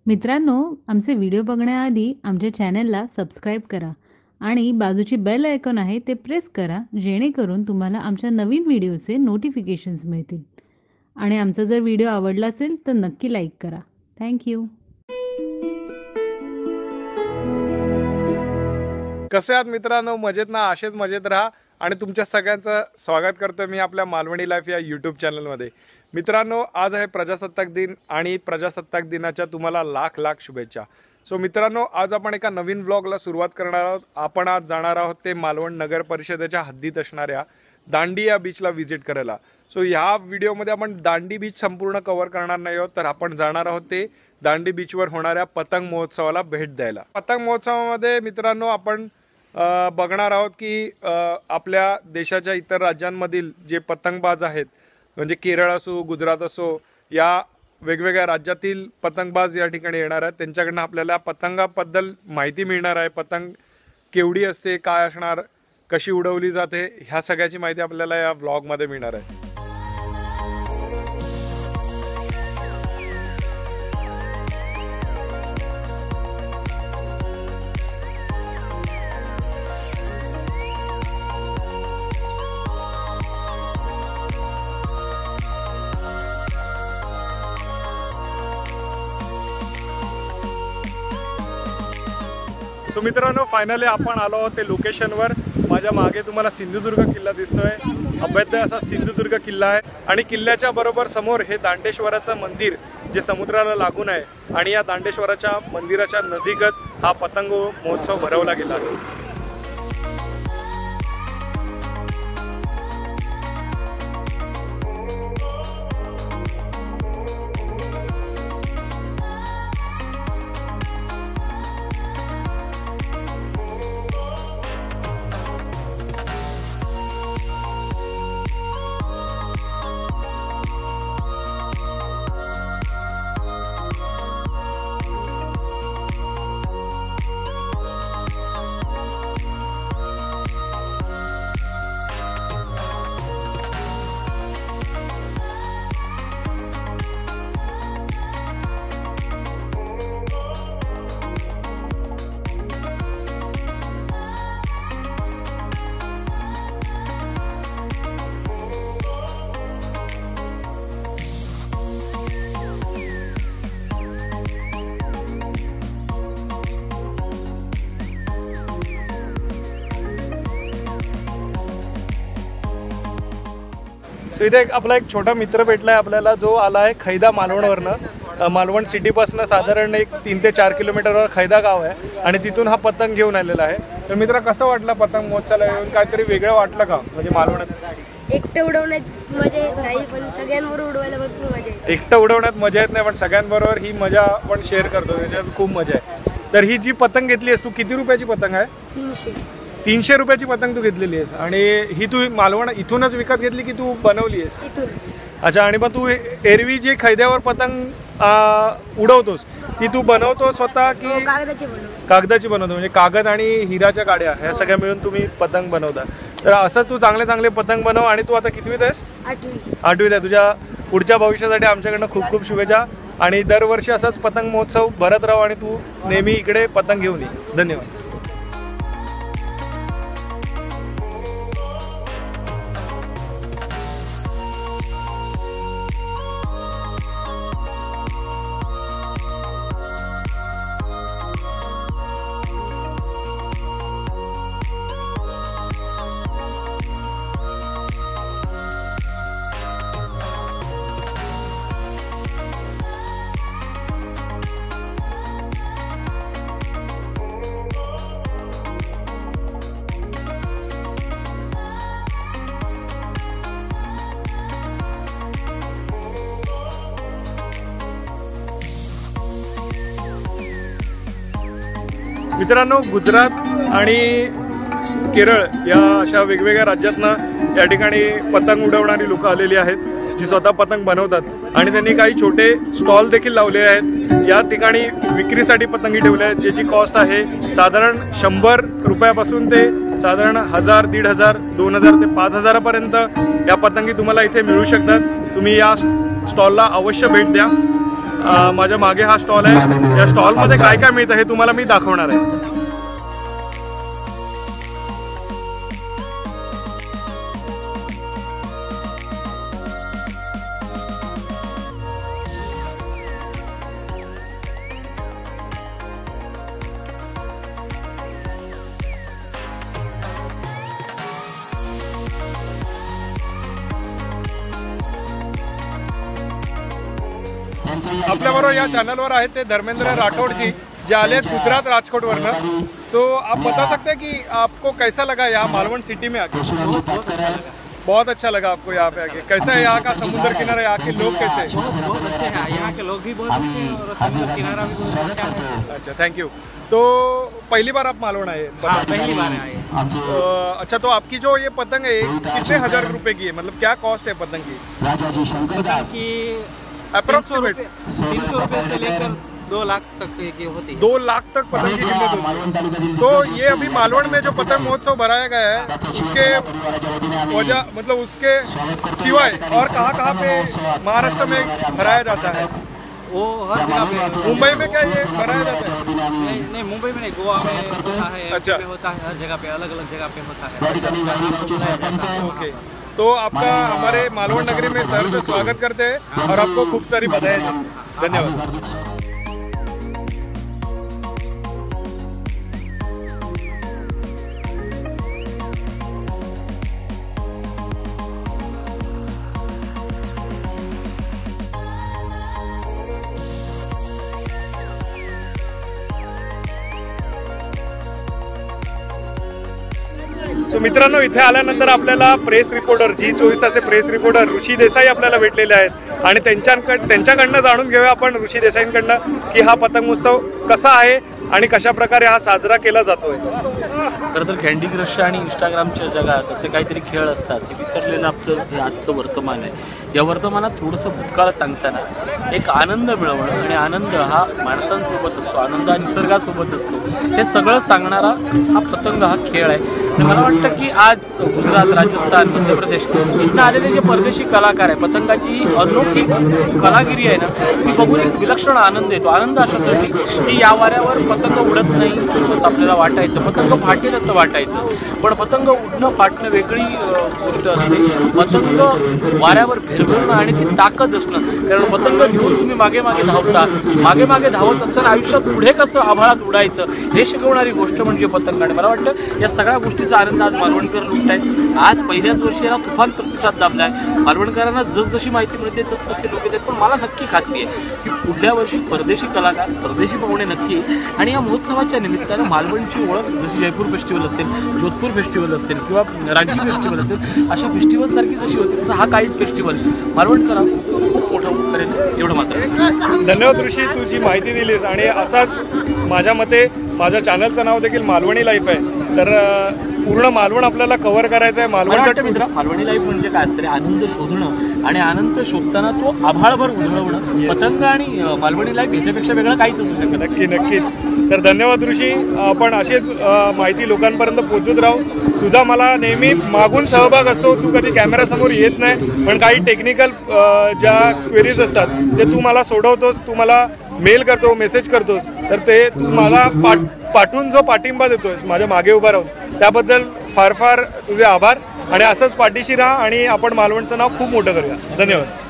मित्रांनो, आमचे व्हिडिओ बघण्याआधी आमच्या चॅनलला सबस्क्राईब करा आणि बाजूची बेल आयकॉन आहे ते प्रेस करा, जेणेकरून तुम्हाला आमच्या नवीन व्हिडिओचे नोटिफिकेशन्स मिळतील. आणि आमचा जर व्हिडिओ आवडला असेल तर नक्की लाईक करा. थँक्यू. कसे आहात मित्रांनो? मजेत ना? असेच मजेत राहा. आणि तुमच्या सगळ्यांचं स्वागत करतो मी आपल्या मालवणी लाईफ या यूट्यूब चॅनलमध्ये. मित्रांनो, आज आहे प्रजासत्ताक दिन आणि प्रजासत्ताक दिनाच्या तुम्हाला लाख लाख शुभेच्छा. सो मित्रांनो, आज आपण एका नवीन व्लॉगला सुरुवात करणार आहोत. आपण आज जाणार आहोत ते मालवण नगर परिषदेच्या हद्दीत असणाऱ्या दांडी या बीचला व्हिजिट करायला. सो ह्या व्हिडिओमध्ये आपण दांडी बीच संपूर्ण कव्हर करणार नाही आहोत, तर आपण जाणार आहोत ते दांडी बीचवर होणाऱ्या पतंग महोत्सवाला भेट द्यायला. पतंग महोत्सवामध्ये मित्रांनो आपण बघणार आहोत की आपल्या देशाच्या इतर राज्यांमधील जे पतंगबाज आहेत, म्हणजे केरळ असो, गुजरात असो, या वेगवेगळ्या राज्यातील पतंगबाज या ठिकाणी येणार आहेत. त्यांच्याकडनं आपल्याला पतंगाबद्दल माहिती मिळणार आहे. पतंग केवढी असते, काय असणार, कशी उडवली जाते, ह्या सगळ्याची माहिती आपल्याला या व्लॉगमध्ये मिळणार आहे. सो मित्रांनो, फायनली आपण आलो आहोत ते लोकेशनवर. माझ्या मागे तुम्हाला सिंधुदुर्ग किल्ला दिसतोय. अभेद्य असा सिंधुदुर्ग किल्ला आहे आणि किल्ल्याच्या बरोबर समोर हे दांडेश्वराचं मंदिर जे समुद्राला लागून आहे. आणि या दांडेश्वराच्या मंदिराच्या नजीकच हा पतंग महोत्सव भरवला गेला आहे. सो इथे आपला एक छोटा मित्र भेटलाय आपल्याला, जो आला आहे खैदा मालवणवरनं. मालवण सिटीपासून साधारण एक 3 ते 4 किलोमीटरवर खैदा गाव आहे आणि तिथून हा पतंग घेऊन आलेला आहे. तर मित्र, कसं वाटलं पतंग महोत्सवाला येऊन? काहीतरी वेगळं वाटलं का? म्हणजे मालवणात एकटं उडवण्यात मजा येत नाही, पण सगळ्यांबरोबर उडवायला भरपूर मजा येते. एकटं उडवण्यात मजा येत नाही, पण सगळ्यांबरोबर ही मजा आपण शेअर करतो, त्याच्यात खूप मजा आहे. तर ही जी पतंग घेतली आहेस तू, किती रुपयाची पतंग आहे? 300 रुपयाची पतंग तू घेतलेली आहेस. आणि ही तू मालवण इथूनच विकत घेतली की तू बनवली आहेस? अच्छा. आणि मग तू एरवी जे खैद्यावर पतंग उडवतोस ती तू बनवतो स्वतः की कागदाची बनवतो? म्हणजे कागद आणि हिराच्या गाड्या ह्या सगळ्या मिळून तुम्ही पतंग बनवता. तर असं तू चांगले चांगले पतंग बनव. आणि तू आता कितवीत आहेस? 8वीत आहे. तुझ्या पुढच्या भविष्यासाठी आमच्याकडनं खूप खूप शुभेच्छा. आणि दरवर्षी असाच पतंग महोत्सव भरत राहू आणि तू नेहमी इकडे पतंग घेऊन ये. धन्यवाद. मित्रांनो, गुजरात आणि केरळ या अशा वेगवेगळ्या राज्यातनं या ठिकाणी पतंग उडवणारी लोक आलेली आहेत, जी स्वतः पतंग बनवतात. आणि त्यांनी काही छोटे स्टॉल देखील लावले आहेत. या ठिकाणी विक्रीसाठी पतंगी ठेवल्या आहेत, ज्याची कॉस्ट आहे साधारण 100 रुपयापासून ते साधारण 1000, 1500, 2000 ते 5000 पर्यंत या पतंगी तुम्हाला इथे मिळू शकतात. तुम्ही या स्टॉलला अवश्य भेट द्या. माझ्या मागे हा स्टॉल आहे. या स्टॉलमध्ये काय काय मिळतं हे तुम्हाला मी दाखवणार आहे. आपल्याबरोबर या चॅनलवर आहेत ते धर्मेंद्र राठौड़ जी, जे आले हैं गुजरात राजकोट वरना. तो आप बता सकते हैं कि आपको कैसा लगा यहाँ मालवण सिटी में आके? बहुत अच्छा लगा आपको यहाँ पे आके. कैसा है यहाँ का समुद्र किनारा, यहाँ के लोग कैसे हैं? बहुत अच्छे हैं, यहाँ के लोग भी बहुत अच्छे हैं और समुद्र किनारा भी बहुत अच्छा है. अच्छा, थैंक यू. तो पहली बार आप मालवण आए? हाँ, पहली बार आए. अच्छा, तो आपकी जो ये पतंग है कितने हजार रुपए की है, मतलब क्या कॉस्ट है पतंग की? पतंग की अप्रोक्सीमेट 300 रुपये से लेकर 2 लाख तक की होती है. 2 लाख तक पतंग की कीमत होती है. तो ये अभी मालवण में जो पतंग महोत्सव भराया गया है उसके वजह, मतलब उसके सिवाय और कहाँ पे महाराष्ट्र में भराया जाता है? वो हर जगह पे. मुंबई में क्या ये भराया जाता है? नहीं, मुंबई में नहीं, गोवा में होता है. अच्छा. पे होता है, हर जगह पे अलग अलग जगह पे होता है. ओके. तो आपका हमारे मालवण नगरी में सर से स्वागत करते हैं और आपको खूब सारी बधाई देते हैं. धन्यवाद. सो मित्रांनो, इथे आल्यानंतर आपल्याला प्रेस रिपोर्टर, G24 तास प्रेस रिपोर्टर ऋषी देसाई आपल्याला भेटलेले आहेत आणि त्यांच्याकडनं जाणून घेऊया आपण ऋषी देसाईंकडनं की हा पतंग उत्सव कसा आहे आणि कशा प्रकारे हा साजरा केला जातोय. खरं तर कँडी क्रश आणि इंस्टाग्रामच्या जगात असे काहीतरी खेळ असतात हे विसरलेलं आपलं हे आजचं वर्तमान आहे. या वर्तमानात थोडंसं भूतकाळ सांगताना एक आनंद मिळवणं, आणि आनंद हा माणसांसोबत असतो, आनंद हा निसर्गासोबत असतो, हे सगळं सांगणारा हा पतंग हा खेळ आहे. आणि मला वाटतं की आज गुजरात, राजस्थान, मध्य प्रदेश इथनं आलेले जे परदेशी कलाकार आहे, पतंगाची अनोखी कलागिरी आहे ना, ती बघून एक विलक्षण आनंद येतो. आनंद अशासाठी की या वाऱ्यावर पतंग उडत नाही असं आपल्याला वाटायचं, पतंग फाटेल असं वाटायचं, पण पतंग उडणं फाटणं वेगळी गोष्ट असते. पतंग वाऱ्यावर भिरगळणं आणि ती ताकद असणं, कारण पतंग घेऊन तुम्ही मागे मागे धावता, मागे मागे धावत असताना आयुष्यात पुढे कसं आभाळात उडायचं हे शिकवणारी गोष्ट म्हणजे पतंग. आणि मला वाटतं या सगळ्या गोष्टीचा आनंद आज मालवणकर लुटतायत. आज पहिल्याच वर्षी याला तुफान प्रतिसाद लाभला आहे. मालवणकरांना जसजशी माहिती मिळते तसतसे लोक येतात, पण मला नक्की खात्री आहे की पुढल्या वर्षी परदेशी कलाकार, परदेशी पाहुणे नक्की. आणि या महोत्सवाच्या निमित्तानं मालवणची ओळख जशी जयपूर फेस्टिवल असेल, जोधपूर फेस्टिवल असेल किंवा रांची फेस्टिवल असेल, अशा फेस्टिवलसारखी जशी होती तसं हा काईट फेस्टिवल मालवणचा खूप मोठा करेल, एवढं मात्र. धन्यवाद ऋषी, तू जी माहिती दिलीस. आणि असाच माझ्या मते माझ्या चॅनलचं नाव देखील मालवणी लाईफ आहे, तर पूर्ण मालवण आपल्याला कव्हर करायचं आहे. मालवणी लाईफ म्हणजे काय असतं, आनंद शोधणं, आणि आनंद शोधताना तो आभाळभर उधळवणं. पतंग आणि मालवणी लाईफ याच्यापेक्षा वेगळं काहीच असू शकत. नक्कीच. तर धन्यवाद ऋषी. आपण अशीच माहिती लोकांपर्यंत पोहोचवत राहू. तुझा मला नेहमी मागून सहभाग असतो, तू कधी कॅमेरासमोर येत नाही, पण काही टेक्निकल ज्या क्वेरीज असतात ते तू मला सोडवतोस, तू मला मेल करतो, मेसेज करतोस, तर ते तू मला पाठवून जो पाठिंबा देतोस माझ्या मागे उभा राहून, त्याबद्दल फार फार तुझे आभार. आणि असंच पाठीशी राहा आणि आपण मालवणचं नाव खूप मोठं करूया. धन्यवाद.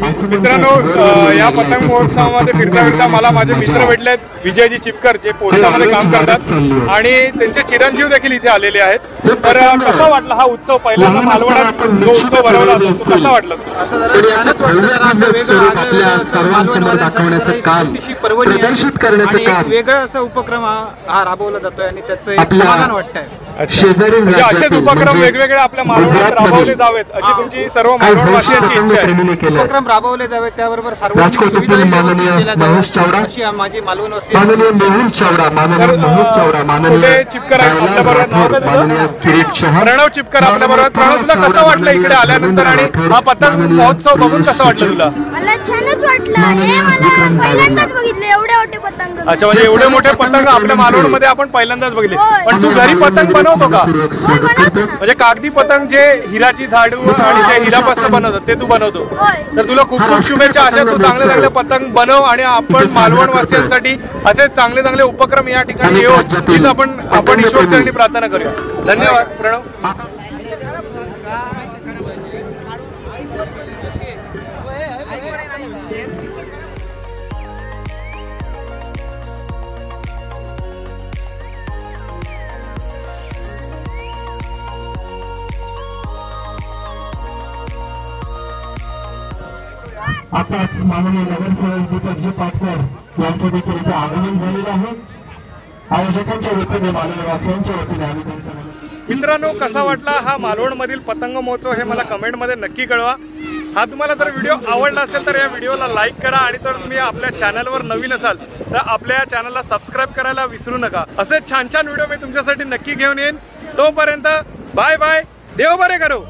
मित्रांनो या पतंग महोत्सवामध्ये फिरता फिरता मला माझे मित्र भेटलेत, विजयजी चिपकर जे पोस्टामध्ये काम करतात आणि त्यांचे चिरंजीव देखील इथे आलेले आहेत. तर कसा वाटला हा उत्सव? पहिल्यांदा मालवणात जो उत्सव भरवला तो कसा वाटला? असं सर्वांसमोर दाखवण्याचं काम, प्रदर्शित करण्याचं काम, वेगळं असं उपक्रम हा राबवला जातोय आणि त्याचं समाधान वाटतंय. म्हणजे असेच उपक्रम वेगवेगळे आपल्या मालवणात राबवले जावेत अशी तुमची सर्व मालवणवासियांची इच्छा आहे. उपक्रम राबवले जावेत, त्याबरोबर राजकोटमधील माननीय महेश चावडा, अशी माझी मालवणवासी माननीय मेहुल चावडा, माननीय मोहन चावडा, माननीय चिपकर आपल्या बरोबर, माननीय किरीट चव्हाण, प्रणव चिपकर आपल्या बरोबर. प्रणव, तुला कसं वाटलं इकडे आल्यानंतर आणि हा पतंग महोत्सव बघून कसं वाटलं तुला? मला छानच वाटलं. हे मला पहिल्यांदाच बघितले एवढे मोठे पतंग. अच्छा, म्हणजे एवढे मोठे पतंग आपल्या मालवणमध्ये आपण पहिल्यांदाच बघितले. पण तू घरी पतंग बनवतो का? म्हणजे कागदी पतंग जे हिराची झाडू आणि जे हिरापासून बनवतात ते तू बनवतो? तर तुला खूप खूप शुभेच्छा. अशा तू चांगले चांगले पतंग बनव आणि आपण मालवणवासियांसाठी असे चांगले चांगले उपक्रम या ठिकाणी येऊ हीच आपण ईश्वरचरणी प्रार्थना करूया. धन्यवाद प्रणव. आताच माननीय नगरसेवक दीपकजी पाटकर यांचं देखील इथे आगमन झालेलं आहे. आयोजकांच्या वतीने, मालवणवासियांच्या वतीने आम्ही त्यांचं. मित्रांनो, कसा वाटला हा मालवणमधील पतंग महोत्सव हे मला कमेंटमध्ये नक्की कळवा. हा तुम्हाला जर व्हिडिओ आवडला असेल तर या व्हिडिओला लाईक करा आणि जर तुम्ही आपल्या चॅनलवर नवीन असाल तर आपल्या या चॅनलला सबस्क्राईब करायला विसरू नका. असे छान छान व्हिडिओ मी तुमच्यासाठी नक्की घेऊन येईन. तोपर्यंत बाय बाय. देव बरे करो.